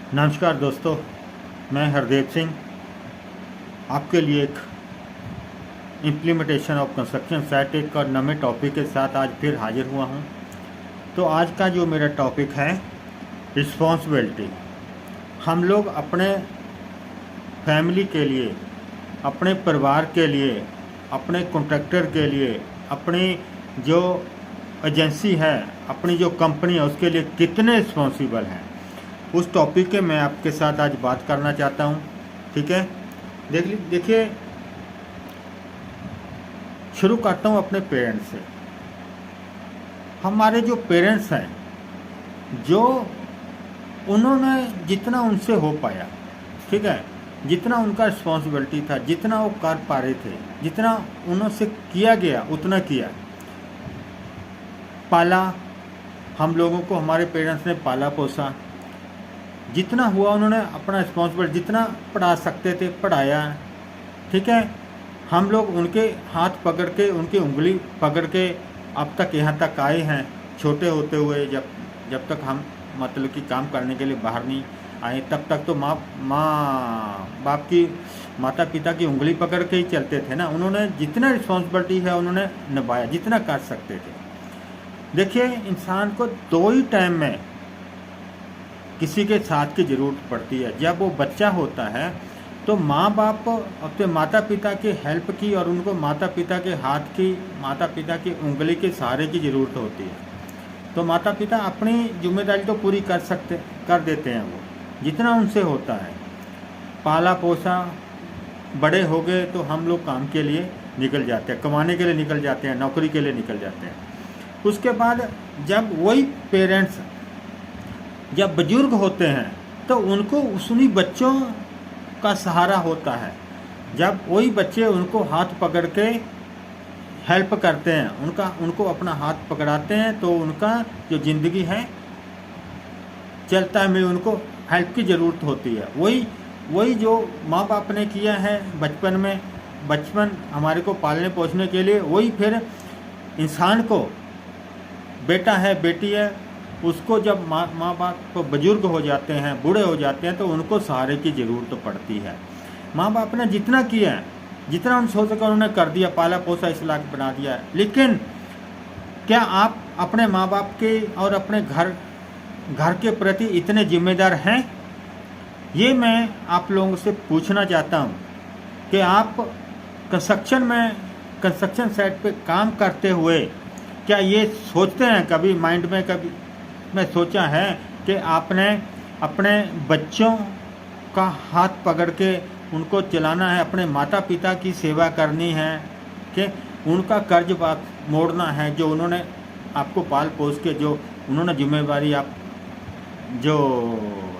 नमस्कार दोस्तों, मैं हरदेव सिंह आपके लिए एक इम्प्लीमेंटेशन ऑफ कंस्ट्रक्शन साइट एक और नए टॉपिक के साथ आज फिर हाजिर हुआ हूं। तो आज का जो मेरा टॉपिक है रिस्पॉन्सिबिलिटी। हम लोग अपने फैमिली के लिए, अपने परिवार के लिए, अपने कॉन्ट्रैक्टर के लिए, अपनी जो एजेंसी है, अपनी जो कंपनी है, उसके लिए कितने रिस्पॉन्सिबल हैं, उस टॉपिक के मैं आपके साथ आज बात करना चाहता हूं। ठीक है, देखिए शुरू करता हूं अपने पेरेंट्स से। हमारे जो पेरेंट्स हैं, जो उन्होंने जितना उनसे हो पाया, ठीक है, जितना उनका रिस्पॉन्सिबिलिटी था, जितना वो कर पा रहे थे, जितना उनसे किया गया उतना किया। पाला, हम लोगों को हमारे पेरेंट्स ने पाला पोसा, जितना हुआ उन्होंने अपना रिस्पॉन्सिबल, जितना पढ़ा सकते थे पढ़ाया। ठीक है, हम लोग उनके हाथ पकड़ के, उनकी उंगली पकड़ के अब तक यहाँ तक आए हैं। छोटे होते हुए जब तक हम मतलब कि काम करने के लिए बाहर नहीं आए, तब तक तो माँ बाप की, माता पिता की उंगली पकड़ के ही चलते थे ना। उन्होंने जितना रिस्पॉन्सिबिलिटी है उन्होंने निभाया, जितना कर सकते थे। देखिए, इंसान को दो ही टाइम में किसी के साथ की ज़रूरत पड़ती है। जब वो बच्चा होता है तो माँ बाप अपने माता पिता की हेल्प की और उनको माता पिता के हाथ की, माता पिता की उंगली के सहारे की ज़रूरत होती है। तो माता पिता अपनी जिम्मेदारी तो पूरी कर देते हैं वो, जितना उनसे होता है। पाला पोसा, बड़े हो गए तो हम लोग काम के लिए निकल जाते हैं, कमाने के लिए निकल जाते हैं, नौकरी के लिए निकल जाते हैं। उसके बाद जब वही पेरेंट्स जब बुजुर्ग होते हैं तो उनको उन्हीं बच्चों का सहारा होता है। जब वही बच्चे उनको हाथ पकड़ के हेल्प करते हैं, उनको अपना हाथ पकड़ाते हैं, तो उनका जो ज़िंदगी है चलता है में उनको हेल्प की ज़रूरत होती है। वही जो माँ बाप ने किया है बचपन हमारे को पालने पोसने के लिए, वही फिर इंसान को, बेटा है बेटी है, उसको जब माँ बाप बुजुर्ग हो जाते हैं, बूढ़े हो जाते हैं, तो उनको सहारे की ज़रूरत पड़ती है। माँ बाप ने जितना किया है, जितना उन सोच कर उन्होंने कर दिया, पाला पोसा इस लायक बना दिया। लेकिन क्या आप अपने माँ बाप के और अपने घर के प्रति इतने जिम्मेदार हैं? ये मैं आप लोगों से पूछना चाहता हूँ कि आप कंस्ट्रक्शन साइट पे काम करते हुए क्या ये सोचते हैं, कभी माइंड में कभी में सोचा है कि आपने अपने बच्चों का हाथ पकड़ के उनको चलाना है, अपने माता पिता की सेवा करनी है, कि उनका कर्ज मोड़ना है, जो उन्होंने आपको पाल पोस के, जो उन्होंने जिम्मेवारी आप जो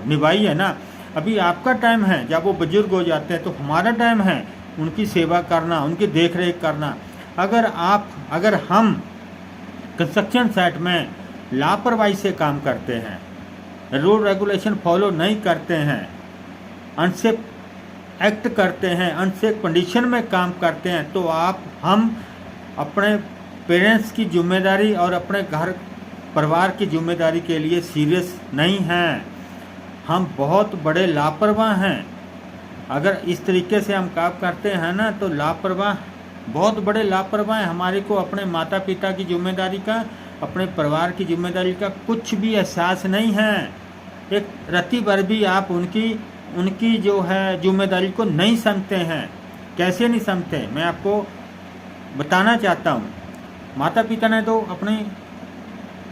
निभाई है ना। अभी आपका टाइम है, जब वो बुजुर्ग हो जाते हैं तो हमारा टाइम है उनकी सेवा करना, उनकी देख रेख करना। अगर हम कंस्ट्रक्शन साइट में लापरवाही से काम करते हैं, रूल रेगुलेशन फॉलो नहीं करते हैं, अनसेफ एक्ट करते हैं, अनसेफ कंडीशन में काम करते हैं, तो हम अपने पेरेंट्स की जिम्मेदारी और अपने घर परिवार की जिम्मेदारी के लिए सीरियस नहीं हैं। हम बहुत बड़े लापरवाह हैं। अगर इस तरीके से हम काम करते हैं ना, तो बहुत बड़े लापरवाह हैं। हमारे को अपने माता पिता की जिम्मेदारी का, अपने परिवार की जिम्मेदारी का कुछ भी एहसास नहीं है। एक रत्ती भर भी आप उनकी जो है जिम्मेदारी को नहीं समझते हैं। कैसे नहीं समझते, मैं आपको बताना चाहता हूँ। माता पिता ने तो अपनी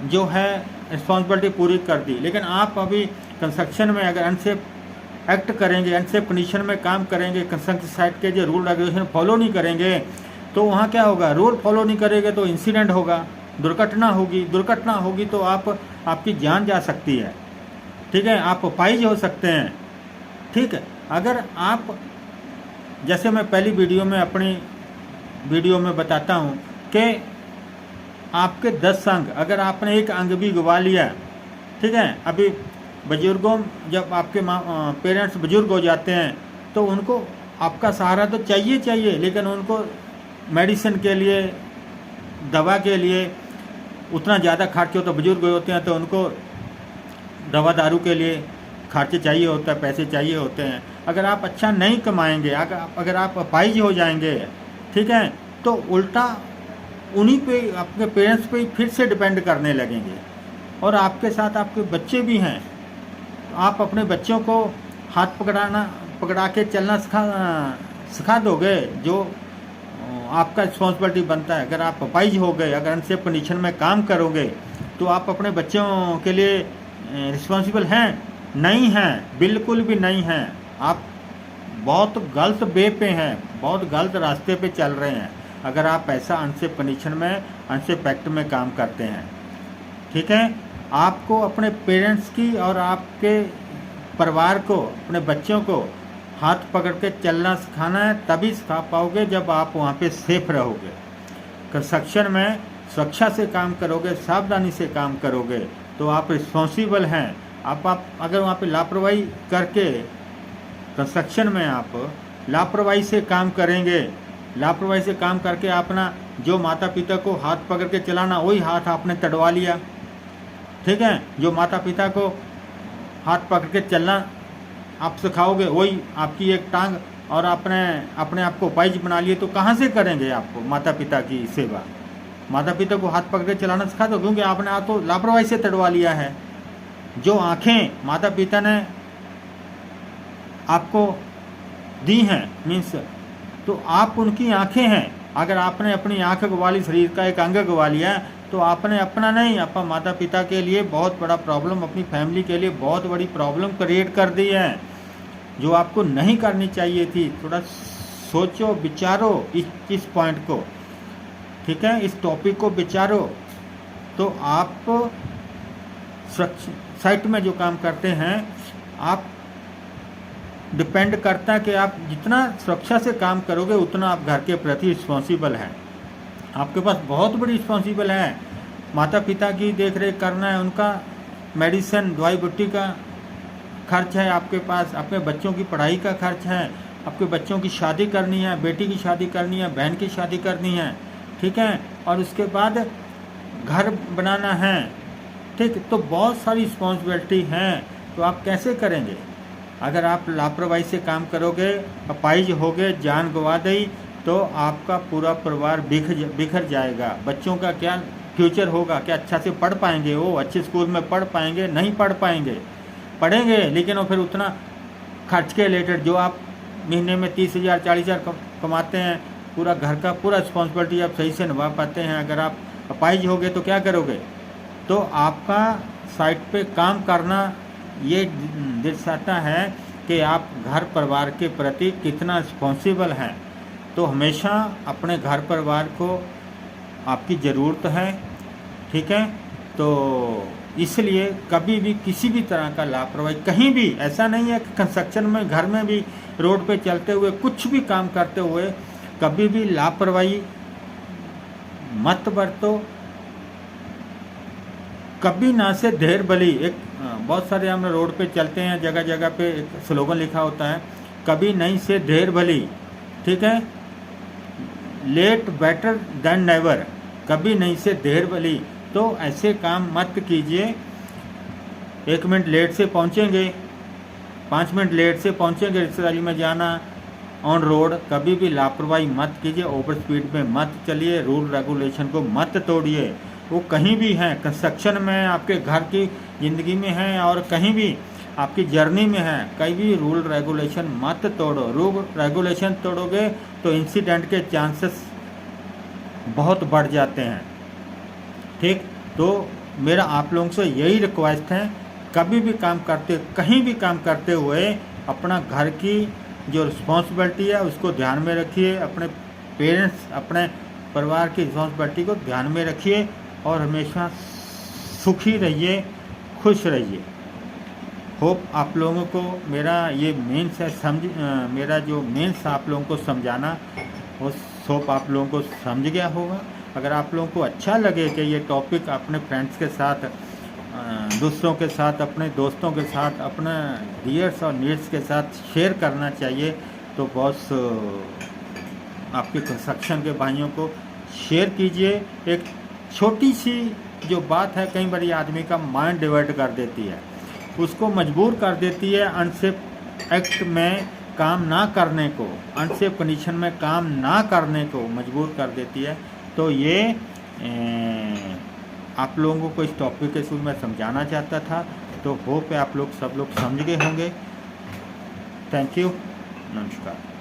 जो है रिस्पॉन्सिबिलिटी पूरी कर दी, लेकिन आप अभी कंस्ट्रक्शन में अगर अनसेफ एक्ट करेंगे, अनसेफ कंडीशन में काम करेंगे, कंस्ट्रक्शन साइट के जो रूल रेगुलेशन फॉलो नहीं करेंगे, तो वहाँ क्या होगा? रूल फॉलो नहीं करेंगे तो इंसिडेंट होगा, दुर्घटना होगी तो आपकी जान जा सकती है। ठीक है, आप अपाहिज हो सकते हैं। ठीक है, अगर आप, जैसे मैं पहली अपनी वीडियो में बताता हूँ कि आपके 10 अंग, अगर आपने एक अंग भी गवा लिया, ठीक है, अभी बुजुर्गों, जब आपके पेरेंट्स बुजुर्ग हो जाते हैं तो उनको आपका सहारा तो चाहिए, लेकिन उनको मेडिसिन के लिए, दवा के लिए उतना ज़्यादा खर्च होता, बुजुर्ग होते हैं तो उनको दवा दारू के लिए खर्चे चाहिए होता है, पैसे चाहिए होते हैं। अगर आप अच्छा नहीं कमाएंगे, अगर आप अपाहिज हो जाएंगे, ठीक है, तो उल्टा उन्हीं पे, आपके पेरेंट्स पे फिर से डिपेंड करने लगेंगे। और आपके साथ आपके बच्चे भी हैं, आप अपने बच्चों को हाथ पकड़ा के चलना सिखा दोगे, जो आपका रिस्पॉन्सिबिलिटी बनता है। अगर आप अपाहिज हो गए, अगर अनसेफ कंडीशन में काम करोगे, तो आप अपने बच्चों के लिए रिस्पॉन्सिबल हैं? नहीं हैं, बिल्कुल भी नहीं हैं। आप बहुत गलत वे पे हैं, बहुत गलत रास्ते पे चल रहे हैं अगर आप ऐसा अनसेफ कंडीशन में, अनसेफ एक्ट में काम करते हैं। ठीक है, आपको अपने पेरेंट्स की और आपके परिवार को, अपने बच्चों को हाथ पकड़ के चलना सिखाना है, तभी सिखा पाओगे जब आप वहाँ पे सेफ रहोगे। कंस्ट्रक्शन में सुरक्षा से काम करोगे, सावधानी से काम करोगे, तो आप रिस्पॉन्सिबल हैं। आप अगर वहाँ पे लापरवाही करके, कंस्ट्रक्शन में आप लापरवाही से काम करेंगे, लापरवाही से काम करके अपना जो माता पिता को हाथ पकड़ के चलाना, वही हाथ आपने तड़वा लिया। ठीक है, जो माता पिता को हाथ पकड़ के चलना आप सिखाओगे, वही आपकी एक टांग, और अपने आप को अपाहिज बना लिए, तो कहाँ से करेंगे आपको माता पिता की सेवा? माता पिता को हाथ पकड़ के चलाना सिखा दो, क्योंकि आपने आप तो लापरवाही से तड़वा लिया है। जो आँखें माता पिता ने आपको दी हैं, मीन्स तो आप उनकी आँखें हैं। अगर आपने अपनी आँख गवा ली, शरीर का एक अंग गवा लिया, तो आपने अपना नहीं, अपना माता पिता के लिए बहुत बड़ा प्रॉब्लम, अपनी फैमिली के लिए बहुत बड़ी प्रॉब्लम क्रिएट कर दी है, जो आपको नहीं करनी चाहिए थी। थोड़ा सोचो, विचारो इस पॉइंट को, ठीक है, इस टॉपिक को विचारो। तो आप साइट में जो काम करते हैं, आप डिपेंड करता है कि आप जितना सुरक्षा से काम करोगे, उतना आप घर के प्रति रिस्पॉन्सिबल हैं। आपके पास बहुत बड़ी रिस्पॉन्सिबल है। माता पिता की देख रेख करना है, उनका मेडिसिन, दवाई बूटी का खर्च है आपके पास, अपने बच्चों की पढ़ाई का खर्च है, आपके बच्चों की शादी करनी है, बेटी की शादी करनी है, बहन की शादी करनी है, ठीक है, और उसके बाद घर बनाना है। ठीक, तो बहुत सारी रिस्पॉन्सिबिलिटी हैं, तो आप कैसे करेंगे? अगर आप लापरवाही से काम करोगे, अपाहिज होगे, जान गंवा दी, तो आपका पूरा परिवार बिखर जाएगा। बच्चों का क्या फ्यूचर होगा? क्या अच्छा से पढ़ पाएंगे? वो अच्छे स्कूल में पढ़ पाएंगे? नहीं पढ़ पाएंगे। पढ़ेंगे, लेकिन वो फिर उतना खर्च के रिलेटेड, जो आप महीने में 30,000 40,000 कमाते हैं, पूरा घर का पूरा रिस्पॉन्सिबिलिटी आप सही से निभा पाते हैं। अगर आप अपाहिज होगे तो क्या करोगे? तो आपका साइट पे काम करना ये दर्शाता है कि आप घर परिवार के प्रति कितना रिस्पॉन्सिबल हैं। तो हमेशा अपने घर परिवार को आपकी ज़रूरत है, ठीक है। तो इसलिए कभी भी किसी भी तरह का लापरवाही कहीं भी, ऐसा नहीं है कि कंस्ट्रक्शन में, घर में भी, रोड पे चलते हुए, कुछ भी काम करते हुए कभी भी लापरवाही मत बरतो। कभी ना से ढेर भली, एक बहुत सारे हम रोड पे चलते हैं, जगह जगह पे एक स्लोगन लिखा होता है, कभी नहीं से ढेर भली, ठीक है, लेट बेटर देन नेवर, कभी नहीं से ढेर भली। तो ऐसे काम मत कीजिए। 1 मिनट लेट से पहुंचेंगे, 5 मिनट लेट से पहुंचेंगे, रिश्तेदारी में जाना, ऑन रोड कभी भी लापरवाही मत कीजिए, ओवर स्पीड में मत चलिए, रूल रेगुलेशन को मत तोड़िए। वो कहीं भी हैं, कंस्ट्रक्शन में, आपके घर की ज़िंदगी में हैं, और कहीं भी आपकी जर्नी में है, कहीं भी रूल रेगुलेशन मत तोड़ो। रूल रेगुलेशन तोड़ोगे तो इंसिडेंट के चांसेस बहुत बढ़ जाते हैं, ठीक। तो मेरा आप लोगों से यही रिक्वेस्ट है, कभी भी काम करते, कहीं भी काम करते हुए अपना घर की जो रिस्पॉन्सिबिलिटी है उसको ध्यान में रखिए, अपने पेरेंट्स, अपने परिवार की रिस्पॉन्सिबिलिटी को ध्यान में रखिए, और हमेशा सुखी रहिए, खुश रहिए। होप आप लोगों को मेरा ये मेंस है, मेरा जो मेंस आप लोगों को समझाना, वो होप आप लोगों को समझ गया होगा। अगर आप लोगों को अच्छा लगे कि ये टॉपिक अपने फ्रेंड्स के साथ, दूसरों के साथ, अपने दोस्तों के साथ, अपने डियर्स और नीड्स के साथ शेयर करना चाहिए, तो बॉस आपके कंस्ट्रक्शन के भाइयों को शेयर कीजिए। एक छोटी सी जो बात है, कई बार आदमी का माइंड डिवर्ट कर देती है। उसको मजबूर कर देती है अनसेफ एक्ट में काम ना करने को, अनसेफ कंडीशन में काम ना करने को मजबूर कर देती है। तो ये आप लोगों को इस टॉपिक के थ्रू मैं समझाना चाहता था। तो होप है आप लोग सब लोग समझ गए होंगे। थैंक यू, नमस्कार।